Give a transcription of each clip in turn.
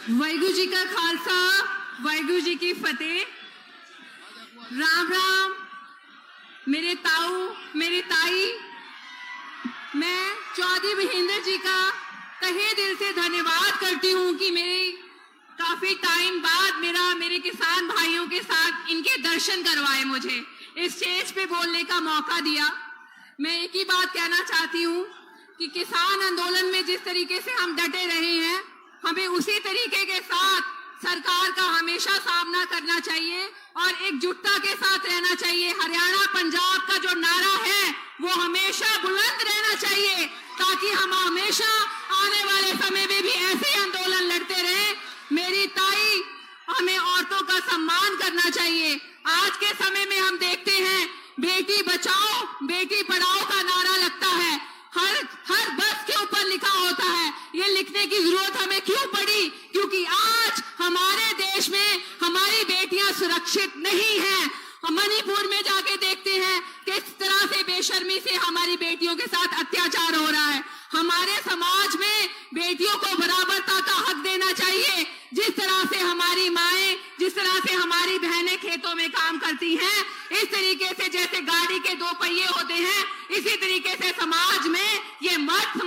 वाहिगुरु जी का खालसा, वाहिगुरु जी की फतेह। राम राम मेरे ताऊ, मेरी ताई। मैं चौधरी महेंद्र जी का तहे दिल से धन्यवाद करती हूँ कि मेरे काफी टाइम बाद मेरे किसान भाइयों के साथ इनके दर्शन करवाए, मुझे इस स्टेज पे बोलने का मौका दिया। मैं एक ही बात कहना चाहती हूँ कि किसान आंदोलन में जिस तरीके से हम डटे रहे हैं, हमें उसी तरीके के साथ सरकार का हमेशा सामना करना चाहिए और एकजुटता के साथ रहना चाहिए। हरियाणा पंजाब का जो नारा है वो हमेशा बुलंद रहना चाहिए, ताकि हम हमेशा आने वाले समय में भी ऐसे आंदोलन लड़ते रहें। मेरी ताई, हमें औरतों का सम्मान करना चाहिए। आज के समय में हम देखते हैं बेटी बचाओ बेटी पढ़ाओ का नारा लगता है, हर बस के ऊपर लिखा होता है। ये लिखने की जरूरत हमें क्यों पड़ी? क्योंकि आज हमारे देश में हमारी बेटियां सुरक्षित नहीं हैं। हम मणिपुर में जाके देखते हैं किस तरह से बेशर्मी से हमारी बेटियों के साथ अत्याचार हो रहा है। हमारे समाज में बेटियों को बराबरता का हक देना चाहिए। जिस तरह से हमारी माएं, जिस तरह से हमारी बहनें खेतों में काम करती हैं, इस तरीके से जैसे गाड़ी के दो पहिए होते हैं, इसी तरीके से समाज में ये मर्द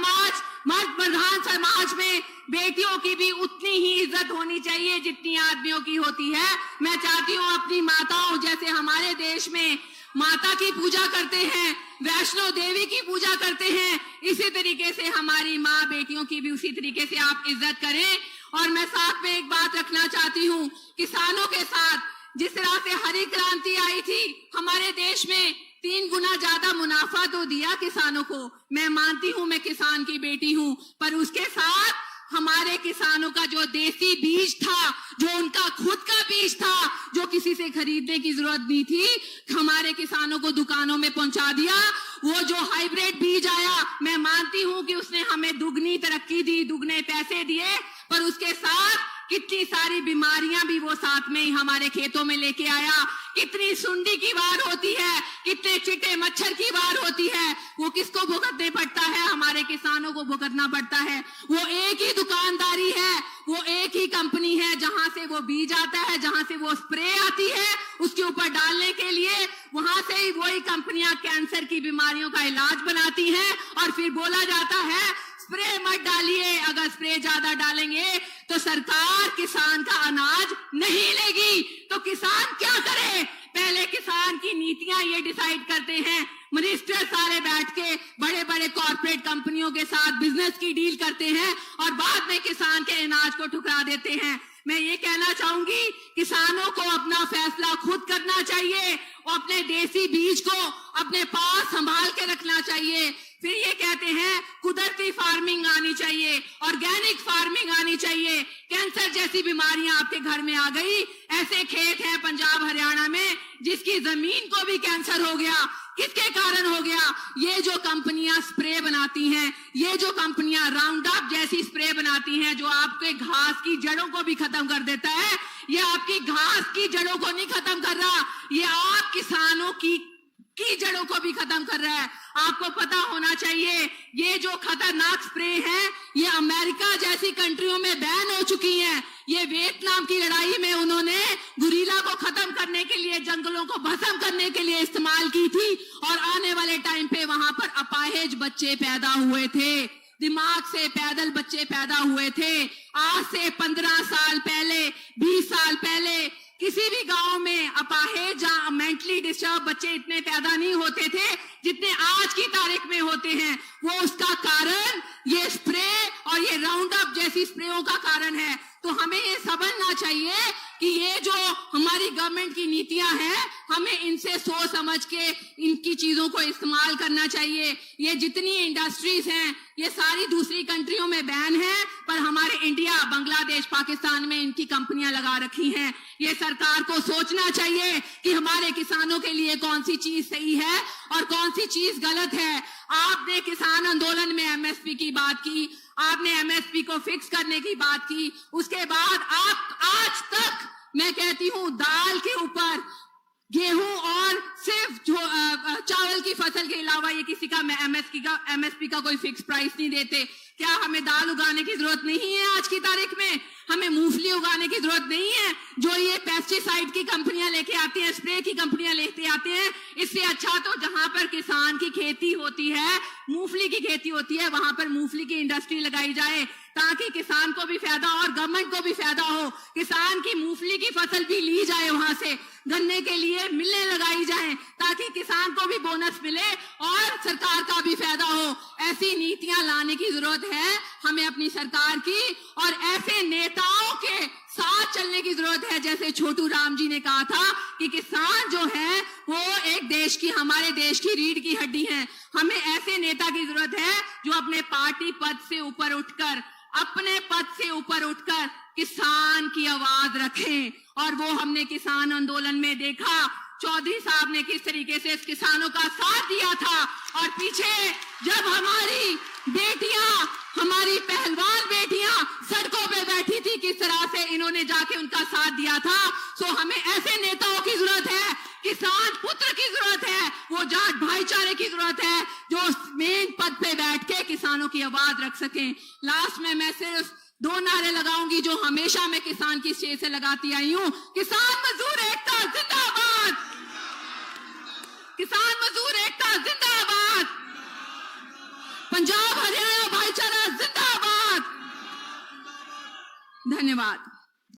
प्रधान समाज में बेटियों की भी उतनी ही इज्जत होनी चाहिए जितनी आदमियों की होती है। मैं चाहती हूँ अपनी माताओं, जैसे हमारे देश में माता की पूजा करते हैं, वैष्णो देवी की पूजा करते हैं, इसी तरीके से हमारी माँ बेटियों की भी उसी तरीके से आप इज्जत करें। और मैं साथ में एक बात रखना चाहती हूँ, किसानों के साथ जिस तरह से हरी क्रांति आई थी हमारे देश में, 3 गुना ज्यादा मुनाफा तो दिया किसानों को। मैं मानती हूँ मैं किसान की बेटी हूँ, पर उसके साथ हमारे किसानों का जो देसी बीज था, जो उनका खुद का बीज था, जो किसी से खरीदने की जरूरत नहीं थी, हमारे किसानों को दुकानों में पहुंचा दिया। वो जो हाइब्रिड बीज आया, मैं मानती हूँ कि उसने हमें दुगनी तरक्की दी, दुगने पैसे दिए, पर उसके साथ कितनी सारी बीमारियां भी वो साथ में ही हमारे खेतों में लेके आया। कितनी सुंडी की वार होती है, कितने चिट्टे मच्छर की वार होती है, वो किसको भुगतने पड़ता है? हमारे किसानों को भुगतना पड़ता है। वो एक ही दुकानदारी है, वो एक ही कंपनी है जहां से वो बीज आता है, जहां से वो स्प्रे आती है उसके ऊपर डालने के लिए, वहां से ही वही कंपनियां कैंसर की बीमारियों का इलाज बनाती हैं। और फिर बोला जाता है स्प्रे मत डालिए, अगर स्प्रे ज्यादा डालेंगे तो सरकार किसान का अनाज नहीं लेगी। तो किसान क्या करे? पहले किसान की नीतियां ये डिसाइड करते हैं, मिनिस्टर सारे बैठ के बड़े बड़े कॉर्पोरेट कंपनियों के साथ बिजनेस की डील करते हैं और बाद में किसान के अनाज को ठुकरा देते हैं। मैं ये कहना चाहूंगी, किसानों को अपना फैसला खुद करना चाहिए और अपने देसी बीज को अपने पास संभाल के रखना चाहिए। फिर ये कहते हैं कुदरती फार्मिंग आनी चाहिए, ऑर्गेनिक फार्मिंग आनी चाहिए। कैंसर जैसी बीमारियां आपके घर में आ गई। ऐसे खेत हैं पंजाब हरियाणा में जिसकी जमीन को भी कैंसर हो गया। किसके कारण हो गया? ये जो कंपनियां स्प्रे बनाती हैं, ये जो कंपनियां राउंड अप जैसी स्प्रे बनाती हैं, जो आपके घास की जड़ों को भी खत्म कर देता है, ये आपकी घास की जड़ों को नहीं खत्म कर रहा, ये आप किसानों की जड़ों को भी खत्म कर रहा है। आपको पता होना चाहिए ये जो खतरनाक स्प्रे हैं, ये अमेरिका जैसी कंट्रियों में बैन हो चुकी हैं। ये वियतनाम की लड़ाई में उन्होंने गुरीला को खत्म करने के लिए, जंगलों को भस्म करने के लिए इस्तेमाल की थी और आने वाले टाइम पे वहां पर अपाहिज बच्चे पैदा हुए थे, दिमाग से पैदल बच्चे पैदा हुए थे। आज से 15 साल पहले, 20 साल पहले किसी भी गांव में अपाहिज या मेंटली डिस्टर्ब बच्चे इतने पैदा नहीं होते थे जितने आज की तारीख में होते हैं। वो उसका कारण ये स्प्रे और ये राउंड अप जैसी स्प्रेयों का कारण है। तो हमें ये समझना चाहिए कि ये जो हमारी गवर्नमेंट की नीतियां हैं, हमें इनसे सोच समझ के इनकी चीजों को इस्तेमाल करना चाहिए। ये जितनी इंडस्ट्रीज हैं ये सारी दूसरी कंट्रियों में बैन है, पर हमारे इंडिया, बांग्लादेश, पाकिस्तान में इनकी कंपनियां लगा रखी हैं। ये सरकार को सोचना चाहिए कि हमारे किसानों के लिए कौन सी चीज सही है और कौन सी चीज गलत है। आपने किसान आंदोलन में एमएसपी की बात की, आपने एमएसपी को फिक्स करने की बात की, उसके बाद आप आज तक मैं कहती हूं दाल के ऊपर गेहूं और सिर्फ चावल की फसल के अलावा ये किसी का एमएसपी का कोई फिक्स प्राइस नहीं देते। क्या हमें दाल उगाने की जरूरत नहीं है? आज की तारीख में हमें मूंगफली उगाने की जरूरत नहीं है जो ये पेस्टिसाइड की कंपनियां लेके आती हैं, स्प्रे की कंपनियां लेके आते हैं। इससे अच्छा तो जहां पर किसान की खेती होती है, मूंगफली की खेती होती है, वहां पर मूंगफली की इंडस्ट्री लगाई जाए ताकि किसान को भी फायदा और गवर्नमेंट को भी फायदा हो। किसान की मूंगफली की फसल भी ली जाए, वहां से गन्ने के लिए मिलें लगाई जाएं ताकि किसान को भी बोनस मिले और सरकार का भी फायदा हो। ऐसी नीतियां लाने की जरूरत है हमें अपनी सरकार की, और ऐसे नेताओं के साथ चलने की जरूरत है। जैसे छोटू राम जी ने कहा था कि किसान जो है वो एक देश की, हमारे देश की रीढ़ की हड्डी है। हमें ऐसे नेता की जरूरत है जो अपने पार्टी पद से ऊपर उठकर, अपने पद से ऊपर उठकर किसान की आवाज रखें। और वो हमने किसान आंदोलन में देखा, चौधरी साहब ने किस तरीके से इस किसानों का साथ दिया था। और पीछे जब हमारी बेटियां, हमारी पहलवान बेटियां सड़कों पे बैठी थी, किस तरह से इन्होंने जाके उनका साथ दिया था। सो हमें ऐसे नेताओं की जरूरत है, किसान पुत्र की जरूरत है, वो जाट भाईचारे की जरूरत है जो मेन पद पे बैठ के किसानों की आवाज रख सकें। लास्ट में मैं सिर्फ 2 नारे लगाऊंगी जो हमेशा मैं किसान की स्टेज से लगाती आई हूं। किसान मजदूर एकता जिंदाबाद, किसान मजदूर एकता जिंदाबाद, पंजाब हरियाणा भाईचारा जिंदाबाद। धन्यवाद।